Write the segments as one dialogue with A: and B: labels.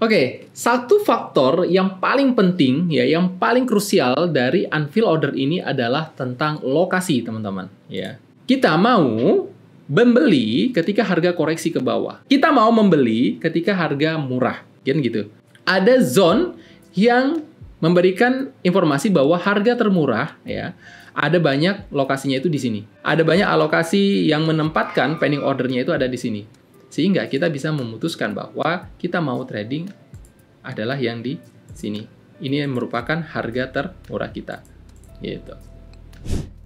A: Oke, satu faktor yang paling penting ya, yang paling krusial dari unfill order ini adalah tentang lokasi, teman-teman. Ya, kita mau membeli ketika harga koreksi ke bawah. Kita mau membeli ketika harga murah, kan gitu. Ada zone yang memberikan informasi bahwa harga termurah, ya, ada banyak lokasinya itu di sini. Ada banyak alokasi yang menempatkan pending ordernya itu ada di sini. Sehingga kita bisa memutuskan bahwa kita mau trading adalah yang di sini. Ini yang merupakan harga termurah kita. Gitu.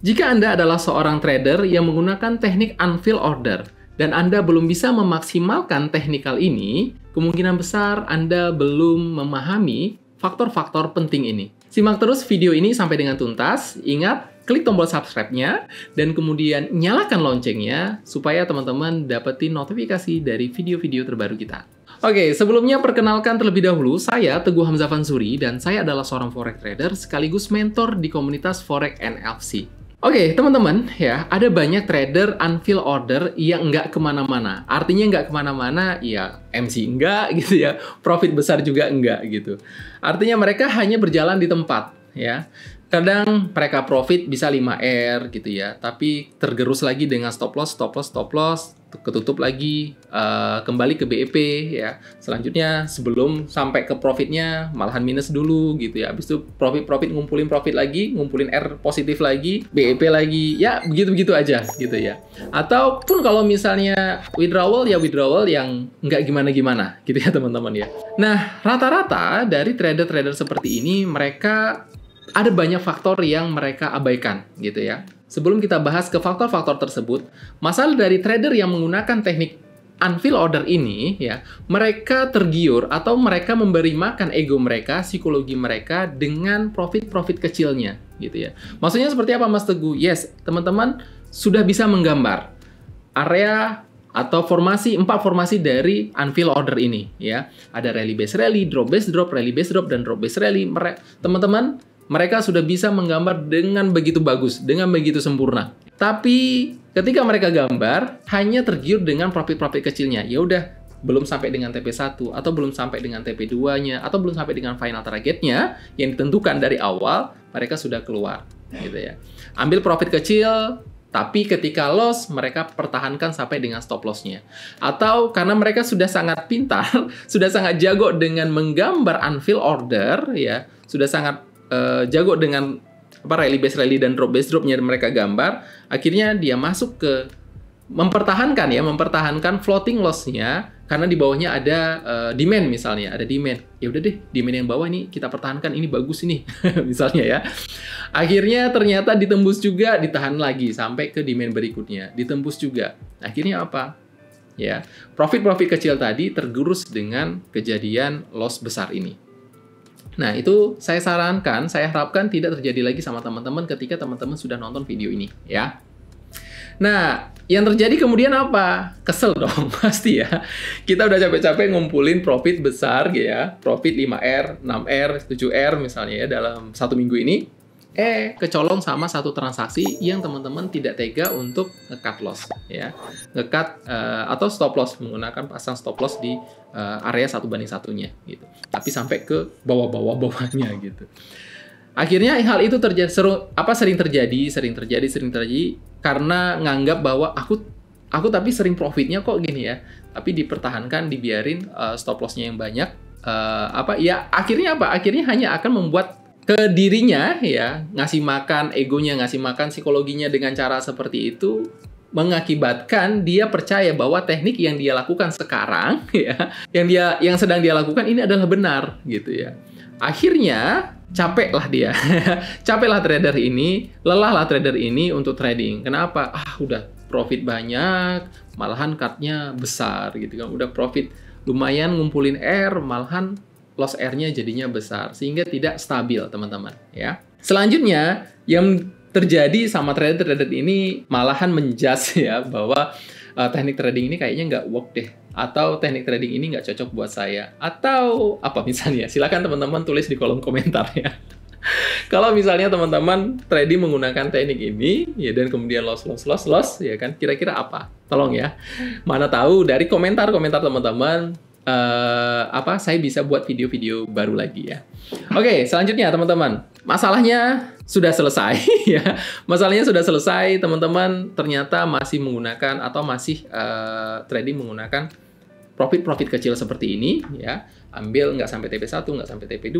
A: Jika Anda adalah seorang trader yang menggunakan teknik unfill order dan Anda belum bisa memaksimalkan teknikal ini, kemungkinan besar Anda belum memahami faktor-faktor penting ini. Simak terus video ini sampai dengan tuntas. Ingat, klik tombol subscribe-nya, dan kemudian nyalakan loncengnya, supaya teman-teman dapetin notifikasi dari video-video terbaru kita. Oke, sebelumnya perkenalkan terlebih dahulu, saya Teguh Hamzah Fansuri, dan saya adalah seorang forex trader sekaligus mentor di komunitas Forex NLC. Oke, teman-teman, ya, ada banyak trader unfill order yang nggak kemana-mana. Artinya nggak kemana-mana, ya MC enggak gitu ya, profit besar juga enggak gitu. Artinya mereka hanya berjalan di tempat, ya. Kadang mereka profit bisa 5R gitu ya, tapi tergerus lagi dengan stop loss, ketutup lagi, kembali ke BEP ya. Selanjutnya sebelum sampai ke profitnya malahan minus dulu gitu ya. Habis itu profit ngumpulin profit lagi, ngumpulin R positif lagi, BEP lagi, ya begitu-begitu aja gitu ya. Ataupun kalau misalnya withdrawal yang nggak gimana-gimana gitu ya teman-teman ya. Nah, rata-rata dari trader-trader seperti ini mereka ada banyak faktor yang mereka abaikan gitu ya. Sebelum kita bahas ke faktor-faktor tersebut, masalah dari trader yang menggunakan teknik unfill order ini ya, mereka tergiur atau mereka memberi makan ego mereka, psikologi mereka dengan profit-profit kecilnya gitu ya. Maksudnya seperti apa Mas Teguh? Yes, teman-teman sudah bisa menggambar area atau formasi 4 formasi dari unfill order ini ya. Ada rally base rally, drop base drop, rally base drop, dan drop base rally. Teman-teman, mereka sudah bisa menggambar dengan begitu bagus, dengan begitu sempurna. Tapi ketika mereka gambar, hanya tergiur dengan profit-profit kecilnya. Ya udah, belum sampai dengan TP1, atau belum sampai dengan TP2-nya, atau belum sampai dengan final targetnya, yang ditentukan dari awal, mereka sudah keluar. Gitu ya. Ambil profit kecil, tapi ketika loss, mereka pertahankan sampai dengan stop loss-nya. Atau karena mereka sudah sangat pintar, sudah sangat jago dengan menggambar unfill order, ya, sudah sangat jago dengan rally base rally dan drop base dropnya mereka gambar, akhirnya dia masuk ke mempertahankan floating loss-nya karena di bawahnya ada demand misalnya, ada demand. Ya udah deh, demand yang bawah ini kita pertahankan, ini bagus ini misalnya ya. Akhirnya ternyata ditembus juga, ditahan lagi sampai ke demand berikutnya, ditembus juga. Akhirnya apa? Ya, profit-profit kecil tadi tergerus dengan kejadian loss besar ini. Nah, itu saya sarankan, saya harapkan tidak terjadi lagi sama teman-teman ketika teman-teman sudah nonton video ini, ya. Nah, yang terjadi kemudian apa? Kesel dong, pasti ya. Kita udah capek-capek ngumpulin profit besar, ya. Profit 5R, 6R, 7R misalnya ya, dalam 1 minggu ini. Kecolong sama satu transaksi yang teman-teman tidak tega untuk nge-cut loss, ya. Nge-cut atau stop loss, menggunakan pasang stop loss di area 1:1-nya gitu. Tapi sampai ke bawahnya gitu. Akhirnya hal itu sering terjadi karena nganggap bahwa aku tapi sering profitnya kok gini ya. Tapi dipertahankan, dibiarin stop loss-nya yang banyak. Akhirnya apa? Akhirnya hanya akan membuat ke dirinya ya, ngasih makan egonya, ngasih makan psikologinya dengan cara seperti itu, mengakibatkan dia percaya bahwa teknik yang dia lakukan sekarang ya, yang sedang dia lakukan ini adalah benar gitu ya. Akhirnya capeklah dia. Capeklah trader ini, lelahlah trader ini untuk trading. Kenapa? Udah profit banyak, malahan cut-nya besar gitu kan. Udah profit lumayan ngumpulin R, malahan loss R-nya jadinya besar, sehingga tidak stabil, teman-teman, ya. Selanjutnya, yang terjadi sama trader-trader ini malahan menjudge ya, bahwa teknik trading ini kayaknya nggak work deh, atau teknik trading ini nggak cocok buat saya, atau apa misalnya. Silakan teman-teman tulis di kolom komentar ya. Kalau misalnya teman-teman trading menggunakan teknik ini, ya, dan kemudian loss, ya kan, kira-kira apa? Tolong ya. Mana tahu dari komentar-komentar teman-teman, saya bisa buat video-video baru lagi ya. Oke, selanjutnya teman-teman, masalahnya sudah selesai ya. Masalahnya sudah selesai, teman-teman ternyata masih menggunakan atau masih trading menggunakan profit kecil seperti ini ya. Ambil nggak sampai TP1, nggak sampai TP2,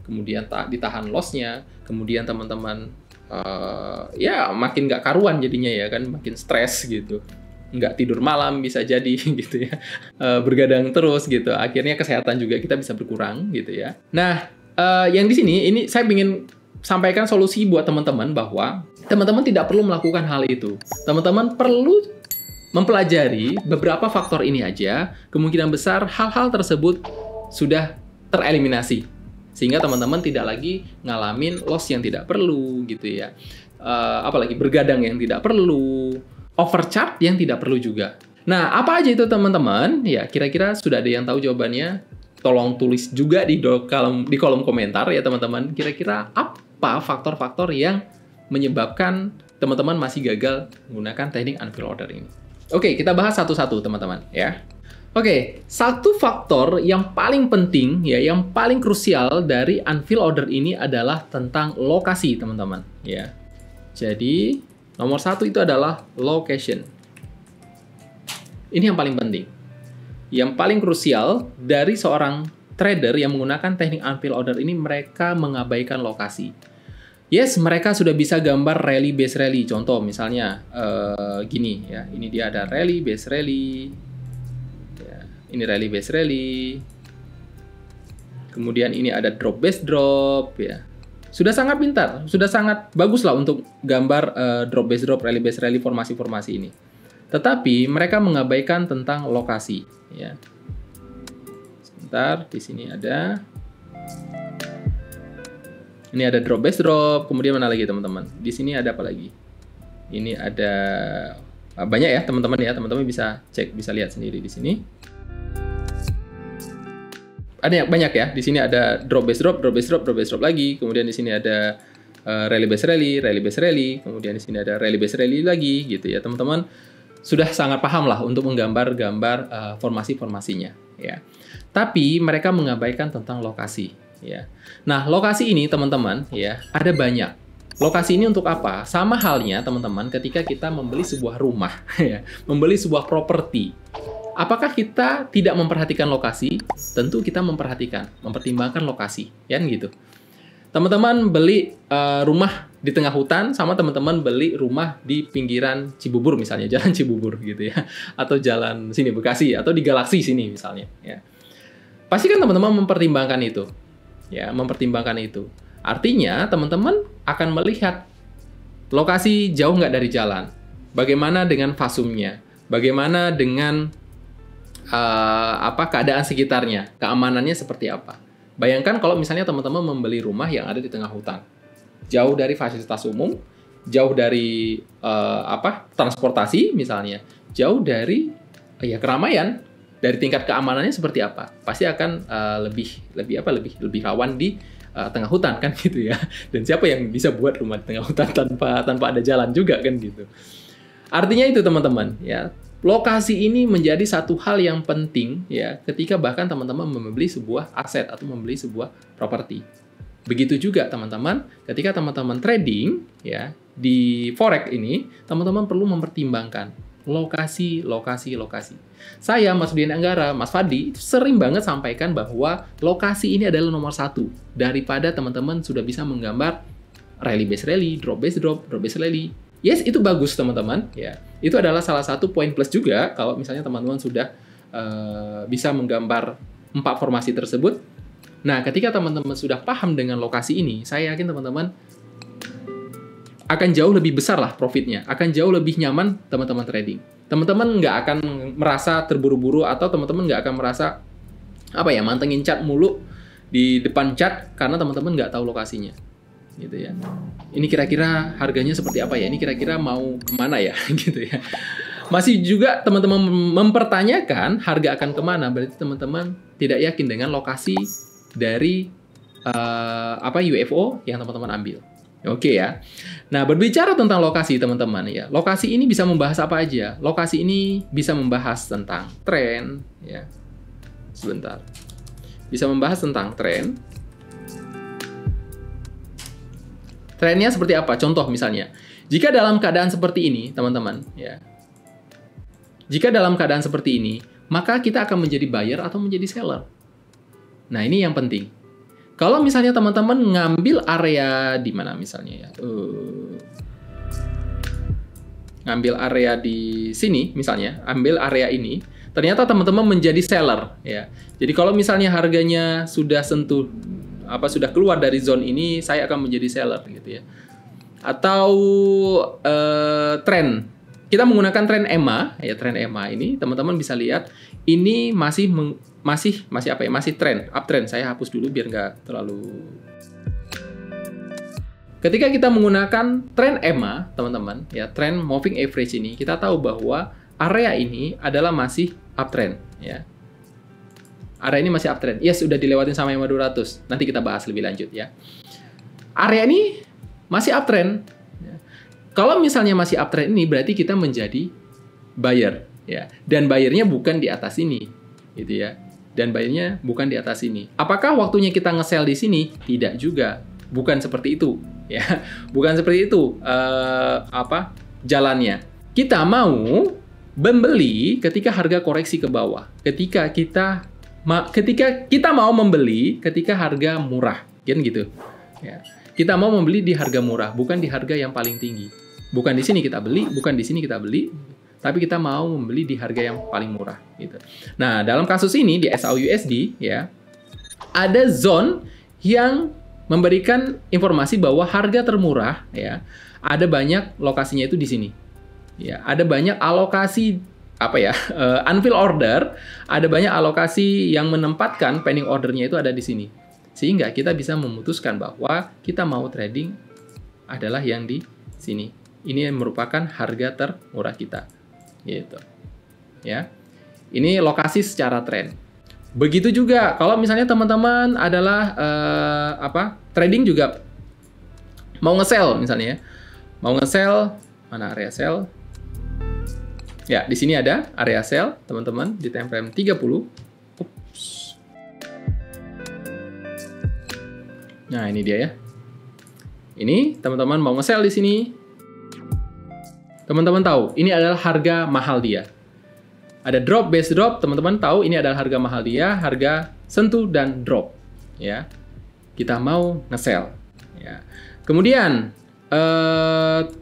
A: kemudian ditahan loss-nya, kemudian teman-teman ya makin nggak karuan jadinya ya kan, makin stres gitu. Nggak tidur malam bisa jadi gitu ya, bergadang terus gitu, akhirnya kesehatan juga kita bisa berkurang gitu ya. Nah, yang di sini ini saya ingin sampaikan solusi buat teman-teman bahwa teman-teman tidak perlu melakukan hal itu. Teman-teman perlu mempelajari beberapa faktor ini aja, kemungkinan besar hal-hal tersebut sudah tereliminasi sehingga teman-teman tidak lagi ngalamin loss yang tidak perlu gitu ya, apalagi bergadang yang tidak perlu, overchart yang tidak perlu juga. Nah, apa aja itu teman-teman? Ya, kira-kira sudah ada yang tahu jawabannya? Tolong tulis juga di kolom komentar ya teman-teman. Kira-kira apa faktor-faktor yang menyebabkan teman-teman masih gagal menggunakan teknik unfill order ini? Oke, kita bahas satu-satu teman-teman ya. Oke, satu faktor yang paling penting ya, yang paling krusial dari unfill order ini adalah tentang lokasi teman-teman ya. Jadi nomor satu itu adalah location. Ini yang paling penting. Yang paling krusial dari seorang trader yang menggunakan teknik unfill order ini, mereka mengabaikan lokasi. Yes, mereka sudah bisa gambar rally base rally. Contoh misalnya gini ya, ini dia ada rally base rally. Ya, ini rally base rally. Kemudian ini ada drop base drop ya. Sudah sangat pintar, sudah sangat bagus lah untuk gambar drop base drop, rally base rally, formasi-formasi ini. Tetapi mereka mengabaikan tentang lokasi ya. Sebentar, di sini ada. Ini ada drop base drop, kemudian mana lagi teman-teman? Di sini ada apa lagi? Ini ada banyak ya teman-teman ya, teman-teman bisa cek, bisa lihat sendiri di sini. Ada banyak ya, di sini ada drop base drop, drop base drop, drop base drop lagi. Kemudian di sini ada rally base rally, rally base rally. Kemudian di sini ada rally base rally lagi, gitu ya teman-teman. Sudah sangat paham lah untuk menggambar-gambar formasi-formasinya, ya. Tapi mereka mengabaikan tentang lokasi, ya. Nah, lokasi ini teman-teman, ya, ada banyak. Lokasi ini untuk apa? Sama halnya teman-teman ketika kita membeli sebuah rumah, ya, membeli sebuah properti. Apakah kita tidak memperhatikan lokasi? Tentu kita mempertimbangkan lokasi, ya gitu. Teman-teman beli rumah di tengah hutan sama teman-teman beli rumah di pinggiran Cibubur misalnya, jalan Cibubur gitu ya, atau jalan sini Bekasi atau di Galaksi sini misalnya ya. Pasti kan teman-teman mempertimbangkan itu. Ya, mempertimbangkan itu. Artinya teman-teman akan melihat lokasi jauh nggak dari jalan. Bagaimana dengan fasumnya? Bagaimana dengan keadaan sekitarnya? Keamanannya seperti apa? Bayangkan kalau misalnya teman-teman membeli rumah yang ada di tengah hutan, jauh dari fasilitas umum, jauh dari transportasi misalnya, jauh dari keramaian, dari tingkat keamanannya seperti apa? Pasti akan lebih rawan di tengah hutan kan gitu ya. Dan siapa yang bisa buat rumah di tengah hutan tanpa ada jalan juga kan gitu. Artinya itu teman-teman ya. Lokasi ini menjadi satu hal yang penting ya ketika bahkan teman-teman membeli sebuah aset atau membeli sebuah properti. Begitu juga teman-teman ketika teman-teman trading ya di forex ini, teman-teman perlu mempertimbangkan lokasi. Saya, Mas Dian Anggara, Mas Fadi sering banget sampaikan bahwa lokasi ini adalah nomor satu daripada teman-teman sudah bisa menggambar rally base rally, drop base drop, drop base rally. Yes, itu bagus teman-teman. Ya, itu adalah salah satu poin plus juga kalau misalnya teman-teman sudah bisa menggambar 4 formasi tersebut. Nah, ketika teman-teman sudah paham dengan lokasi ini, saya yakin teman-teman akan jauh lebih besar lah profitnya, akan jauh lebih nyaman teman-teman trading. Teman-teman nggak akan merasa terburu-buru atau teman-teman nggak akan merasa mantengin chart mulu di depan chart karena teman-teman nggak tahu lokasinya. Gitu ya. Ini kira-kira harganya seperti apa ya? Ini kira-kira mau kemana ya? Gitu ya. Masih juga teman-teman mempertanyakan harga akan kemana, berarti teman-teman tidak yakin dengan lokasi dari UFO yang teman-teman ambil. Oke ya. Nah, berbicara tentang lokasi teman-teman ya. Lokasi ini bisa membahas apa aja? Lokasi ini bisa membahas tentang tren ya. sebentar. Bisa membahas tentang tren. Trennya seperti apa? Contoh misalnya, jika dalam keadaan seperti ini, teman-teman, ya. Jika dalam keadaan seperti ini, maka kita akan menjadi buyer atau menjadi seller. Nah, ini yang penting. Kalau misalnya teman-teman ngambil area di mana misalnya ya, ngambil area di sini misalnya, ambil area ini, ternyata teman-teman menjadi seller ya. Jadi kalau misalnya harganya sudah sentuh sudah keluar dari zone ini, saya akan menjadi seller gitu ya. Atau tren, kita menggunakan tren EMA ya, tren EMA ini teman-teman bisa lihat ini masih tren, uptrend. Saya hapus dulu biar nggak terlalu. Ketika kita menggunakan tren EMA, teman-teman, ya tren moving average ini, kita tahu bahwa area ini adalah masih uptrend, ya. Area ini masih uptrend. Yes, sudah dilewatin sama EMA 200. Nanti kita bahas lebih lanjut ya. Area ini masih uptrend. Ya. Kalau misalnya masih uptrend ini, berarti kita menjadi buyer, ya. Dan buyernya bukan di atas ini, gitu ya. Dan buyernya bukan di atas ini. Apakah waktunya kita nge-sell di sini? Tidak juga. Bukan seperti itu, ya. Bukan seperti itu jalannya. Kita mau membeli ketika harga koreksi ke bawah. Ketika kita mau membeli ketika harga murah, kan gitu. Ya. Kita mau membeli di harga murah, bukan di harga yang paling tinggi. Bukan di sini kita beli, bukan di sini kita beli, tapi kita mau membeli di harga yang paling murah, gitu. Nah, dalam kasus ini di SAUUSD, ya, ada zone yang memberikan informasi bahwa harga termurah, ya, ada banyak lokasinya itu di sini. Ya, ada banyak alokasi unfill order, ada banyak alokasi yang menempatkan pending ordernya itu ada di sini. Sehingga kita bisa memutuskan bahwa kita mau trading adalah yang di sini. Ini merupakan harga termurah kita. Gitu. Ya. Ini lokasi secara tren. Begitu juga kalau misalnya teman-teman adalah trading juga mau nge-sell misalnya ya. Mau nge-sell, mana area sell? Ya, di sini ada area sell, teman-teman, di time frame 30. Ups. Nah, ini dia ya. Ini teman-teman mau nge-sell di sini. Teman-teman tahu, ini adalah harga mahal dia. Ada drop, base drop, teman-teman tahu ini adalah harga mahal dia, harga sentuh dan drop, ya. Kita mau nge-sell, ya. Kemudian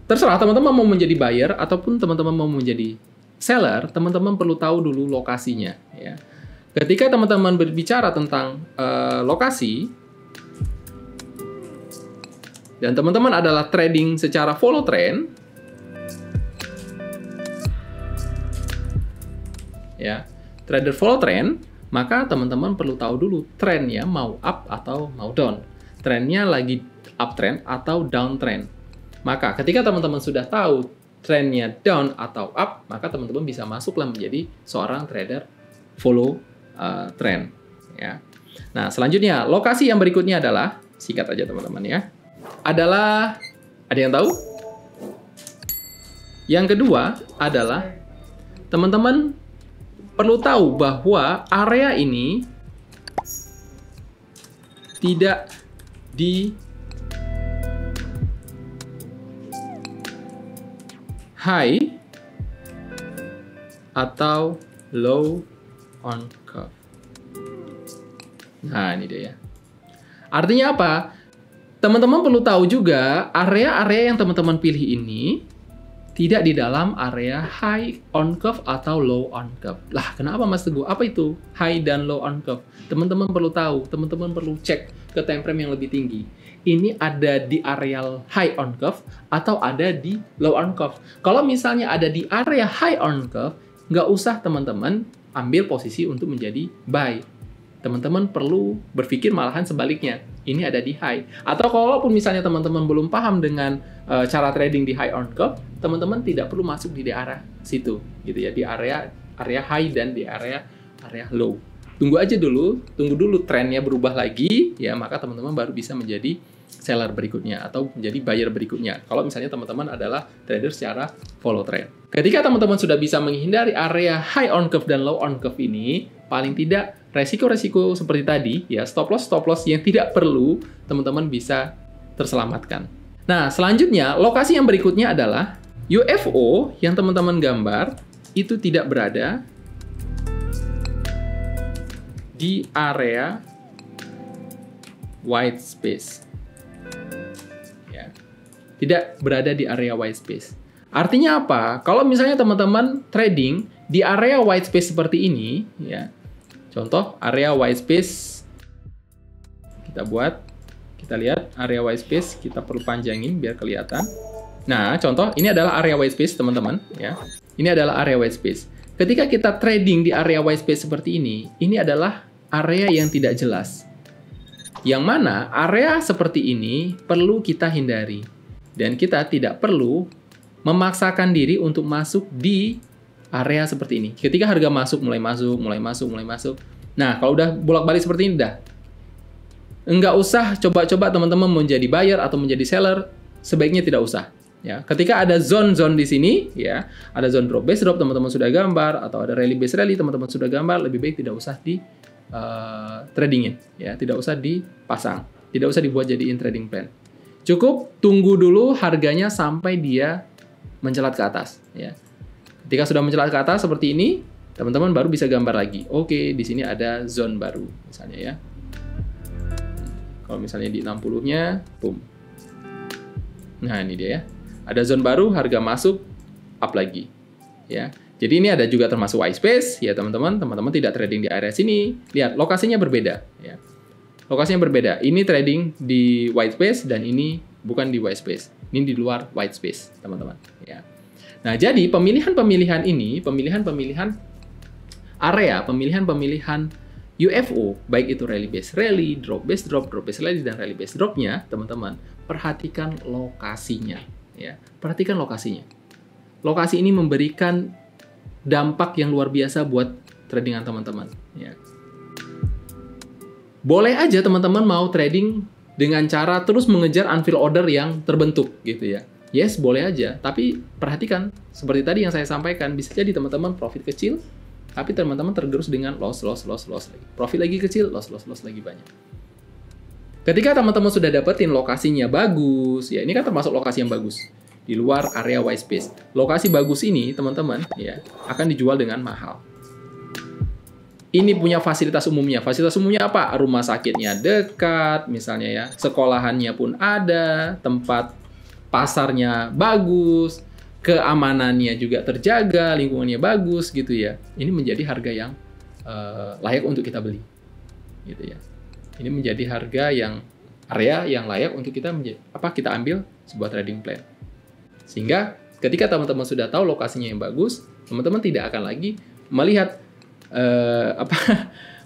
A: terserah teman-teman mau menjadi buyer ataupun teman-teman mau menjadi seller, teman-teman perlu tahu dulu lokasinya, ya. Ketika teman-teman berbicara tentang lokasi dan teman-teman adalah trading secara follow trend, ya, trader follow trend, maka teman-teman perlu tahu dulu trennya mau up atau mau down. Trennya lagi uptrend atau downtrend. Maka ketika teman-teman sudah tahu trennya down atau up, maka teman-teman bisa masuklah menjadi seorang trader follow trend. Ya. Nah, selanjutnya lokasi yang berikutnya adalah, sikat aja teman-teman ya, adalah, ada yang tahu? Yang kedua adalah teman-teman perlu tahu bahwa area ini tidak di high atau low on curve. Nah, ini dia ya. Artinya apa? Teman-teman perlu tahu juga area-area yang teman-teman pilih ini tidak di dalam area high on curve atau low on curve. Lah, kenapa Mas Teguh? Apa itu high dan low on curve? Teman-teman perlu tahu, teman-teman perlu cek ke time frame yang lebih tinggi. Ini ada di area high on curve atau ada di low on curve. Kalau misalnya ada di area high on curve, nggak usah teman-teman ambil posisi untuk menjadi buy. Teman-teman perlu berpikir malahan sebaliknya. Ini ada di high. Atau kalaupun misalnya teman-teman belum paham dengan cara trading di high on curve, teman-teman tidak perlu masuk di daerah situ, gitu ya, di area high dan di area low. Tunggu aja dulu, tunggu dulu trennya berubah lagi, ya, maka teman-teman baru bisa menjadi seller berikutnya atau menjadi buyer berikutnya. Kalau misalnya teman-teman adalah trader secara follow trend. Ketika teman-teman sudah bisa menghindari area high on curve dan low on curve ini, paling tidak resiko-resiko seperti tadi, ya stop loss yang tidak perlu, teman-teman bisa terselamatkan. Nah, selanjutnya, lokasi yang berikutnya adalah UFO yang teman-teman gambar itu tidak berada di area white space. Ya. Tidak berada di area white space. Artinya apa? Kalau misalnya teman-teman trading di area white space seperti ini, ya. Contoh area white space kita buat, kita lihat area white space, kita perlu panjangin biar kelihatan. Nah, contoh ini adalah area white space, teman-teman, ya. Ini adalah area white space. Ketika kita trading di area white space seperti ini adalah area yang tidak jelas. Yang mana area seperti ini perlu kita hindari. Dan kita tidak perlu memaksakan diri untuk masuk di area seperti ini. Ketika harga mulai masuk. Nah, kalau udah bolak-balik seperti ini, enggak usah coba-coba teman-teman menjadi buyer atau menjadi seller, sebaiknya tidak usah. Ya, ketika ada zone-zone di sini, ya, ada zone drop base drop teman-teman sudah gambar, atau ada rally base rally teman-teman sudah gambar, lebih baik tidak usah di tradingin, ya, tidak usah dipasang, tidak usah dibuat jadiin trading plan. Cukup tunggu dulu harganya sampai dia mencelat ke atas, ya. Ketika sudah mencelat ke atas seperti ini, teman-teman baru bisa gambar lagi. Oke, di sini ada zone baru, misalnya ya. Kalau misalnya di 60-nya, boom. Nah, ini dia ya. Ada zone baru, harga masuk, up lagi. Ya. Jadi ini ada juga termasuk white space, ya teman-teman. Teman-teman tidak trading di area sini. Lihat, lokasinya berbeda. Ya. Lokasinya berbeda. Ini trading di white space, dan ini bukan di white space. Ini di luar white space, teman-teman. Ya. Nah, jadi pemilihan-pemilihan ini, pemilihan-pemilihan area, pemilihan-pemilihan UFO, baik itu rally base rally, drop base rally, dan rally base dropnya, teman-teman, perhatikan lokasinya. Ya, perhatikan lokasinya. Lokasi ini memberikan dampak yang luar biasa buat tradingan teman-teman. Ya. Boleh aja teman-teman mau trading dengan cara terus mengejar unfill order yang terbentuk, gitu ya. Yes, boleh aja. Tapi perhatikan, seperti tadi yang saya sampaikan, bisa jadi teman-teman profit kecil, tapi teman-teman tergerus dengan loss lagi. Profit lagi kecil, loss lagi banyak. Ketika teman-teman sudah dapetin lokasinya bagus, ya ini kan termasuk lokasi yang bagus di luar area white space. Lokasi bagus ini, teman-teman, ya akan dijual dengan mahal. Ini punya fasilitas umumnya. Fasilitas umumnya apa? Rumah sakitnya dekat, misalnya ya. Sekolahannya pun ada, tempat pasarnya bagus, keamanannya juga terjaga, lingkungannya bagus gitu ya. Ini menjadi harga yang layak untuk kita beli, gitu ya. Ini menjadi harga yang area yang layak untuk kita kita ambil sebuah trading plan. Sehingga ketika teman-teman sudah tahu lokasinya yang bagus, teman-teman tidak akan lagi melihat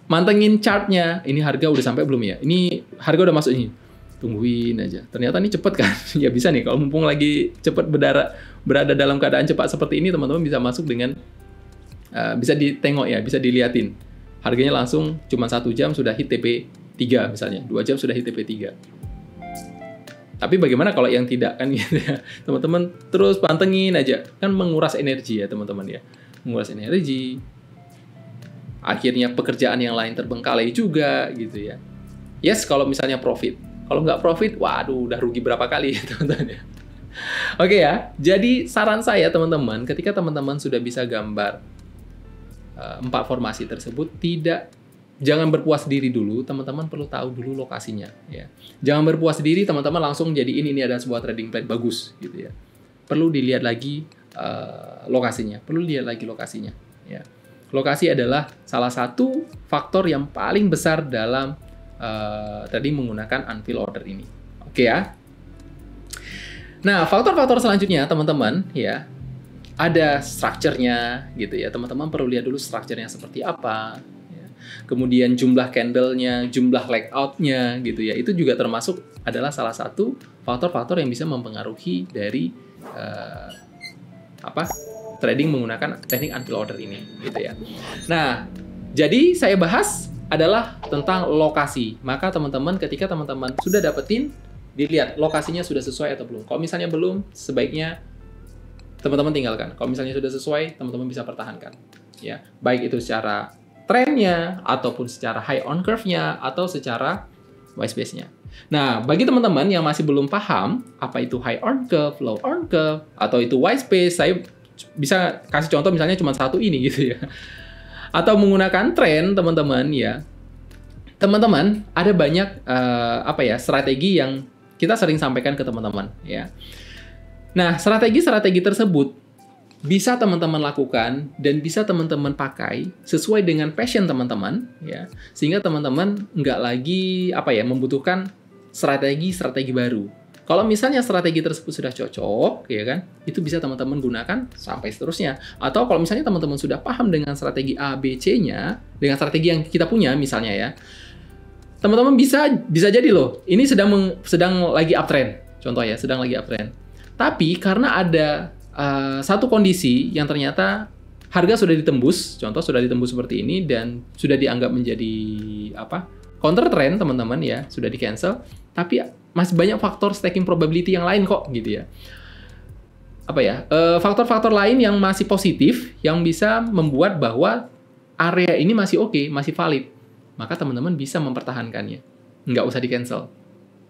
A: mantengin chartnya. Ini harga udah sampai belum ya? Ini harga udah masuk ini. Tungguin aja. Ternyata ini cepet kan? Ya bisa nih, kalau mumpung lagi cepet berada dalam keadaan cepat seperti ini, teman-teman bisa masuk dengan, bisa ditengok ya, bisa diliatin. Harganya langsung cuma 1 jam sudah hit TP3 misalnya, 2 jam sudah hit TP3. Tapi bagaimana kalau yang tidak kan gitu ya? Teman-teman terus pantengin aja. Kan menguras energi ya teman-teman ya. Menguras energi. Akhirnya pekerjaan yang lain terbengkalai juga gitu ya. Yes, kalau misalnya profit. Kalau nggak profit, waduh, udah rugi berapa kali ya teman-teman ya. Oke ya, jadi saran saya teman-teman, ketika teman-teman sudah bisa gambar 4 formasi tersebut, jangan berpuas diri dulu, teman-teman perlu tahu dulu lokasinya. Ya. Jangan berpuas diri, teman-teman langsung jadiin ini ada sebuah trading plan bagus, gitu ya. Perlu dilihat lagi lokasinya, Ya. Lokasi adalah salah satu faktor yang paling besar dalam tadi menggunakan unfill order ini. Oke ya. Nah, faktor-faktor selanjutnya teman-teman ya, ada structure-nya gitu ya. Teman-teman perlu lihat dulu structure-nya seperti apa ya. Kemudian jumlah candle-nya, jumlah layout-nya gitu ya. Itu juga termasuk adalah salah satu faktor-faktor yang bisa mempengaruhi dari trading menggunakan teknik unfill order ini gitu ya. Nah, jadi saya bahas adalah tentang lokasi. Maka teman-teman ketika teman-teman sudah dapetin, dilihat lokasinya sudah sesuai atau belum. Kalau misalnya belum, sebaiknya teman-teman tinggalkan. Kalau misalnya sudah sesuai, teman-teman bisa pertahankan. Ya, baik itu secara trendnya, ataupun secara high on curve-nya, atau secara wise base-nya. Nah, bagi teman-teman yang masih belum paham apa itu high on curve, low on curve, atau itu wise base, saya bisa kasih contoh misalnya cuma satu ini gitu ya. Atau menggunakan tren, teman-teman ya. Teman-teman, ada banyak strategi yang kita sering sampaikan ke teman-teman ya. Nah, strategi-strategi tersebut bisa teman-teman lakukan dan bisa teman-teman pakai sesuai dengan passion teman-teman ya, sehingga teman-teman nggak lagi membutuhkan strategi baru. Kalau misalnya strategi tersebut sudah cocok ya kan, itu bisa teman-teman gunakan sampai seterusnya. Atau kalau misalnya teman-teman sudah paham dengan strategi A, B, C-nya, dengan strategi yang kita punya misalnya ya, teman-teman bisa jadi loh, ini sedang lagi uptrend, contoh ya, sedang lagi uptrend. Tapi karena ada satu kondisi yang ternyata harga sudah ditembus, contoh sudah ditembus seperti ini dan sudah dianggap menjadi counter trend teman-teman ya, sudah di cancel, tapi masih banyak faktor stacking probability yang lain kok gitu ya. Faktor-faktor lain yang masih positif yang bisa membuat bahwa area ini masih oke, masih valid. Maka teman-teman bisa mempertahankannya. Nggak usah di cancel.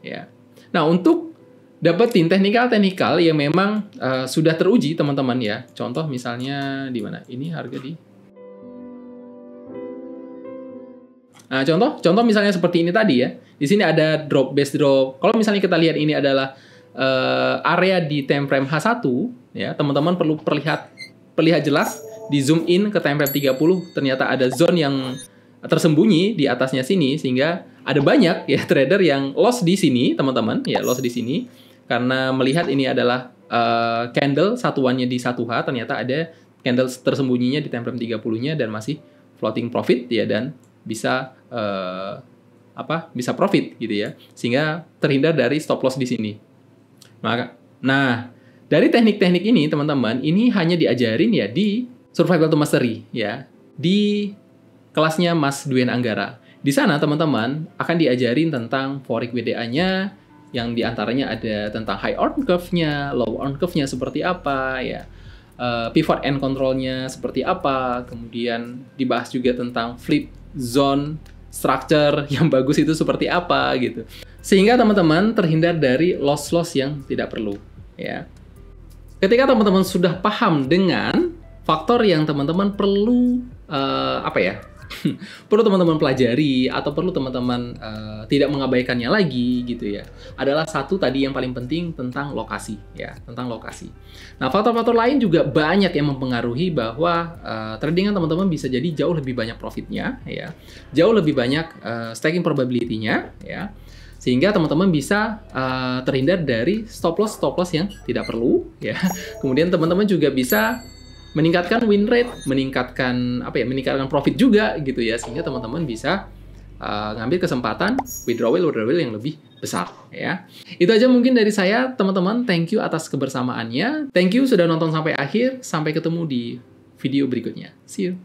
A: Ya. Nah, untuk dapetin teknikal yang memang sudah teruji teman-teman ya. Contoh misalnya di mana? Ini harga di Nah, contoh misalnya seperti ini tadi ya. Di sini ada drop, base drop. Kalau misalnya kita lihat ini adalah area di time frame H1 ya, teman-teman perlu perlihat jelas di zoom in ke time frame 30, ternyata ada zone yang tersembunyi di atasnya sini, sehingga ada banyak ya trader yang loss di sini, teman-teman, ya loss di sini karena melihat ini adalah candle satuannya di 1H, ternyata ada candle tersembunyinya di time frame 30-nya dan masih floating profit ya, dan bisa bisa profit gitu ya, sehingga terhindar dari stop loss di sini. Nah, dari teknik-teknik ini teman-teman, ini hanya diajarin ya di Survival to Mastery ya, di kelasnya Mas Duen Anggara. Di sana teman-teman akan diajarin tentang Forex WDA-nya, yang diantaranya ada tentang high on curve-nya, low on curve-nya seperti apa ya, pivot and control-nya seperti apa, kemudian dibahas juga tentang flip zone structure yang bagus itu seperti apa gitu, sehingga teman-teman terhindar dari loss-loss yang tidak perlu ya. Ketika teman-teman sudah paham dengan faktor yang teman-teman perlu perlu teman-teman pelajari atau perlu teman-teman tidak mengabaikannya lagi gitu ya, adalah satu tadi yang paling penting tentang lokasi ya, tentang lokasi. Nah, faktor-faktor lain juga banyak yang mempengaruhi bahwa tradingan teman-teman bisa jadi jauh lebih banyak profitnya ya, jauh lebih banyak stacking probability-nya ya, sehingga teman-teman bisa terhindar dari stop loss yang tidak perlu ya. Kemudian teman-teman juga bisa meningkatkan win rate, meningkatkan profit juga gitu ya, sehingga teman-teman bisa ngambil kesempatan withdrawal yang lebih besar ya. Itu aja mungkin dari saya teman-teman. Thank you atas kebersamaannya. Thank you sudah nonton sampai akhir. Sampai ketemu di video berikutnya. See you.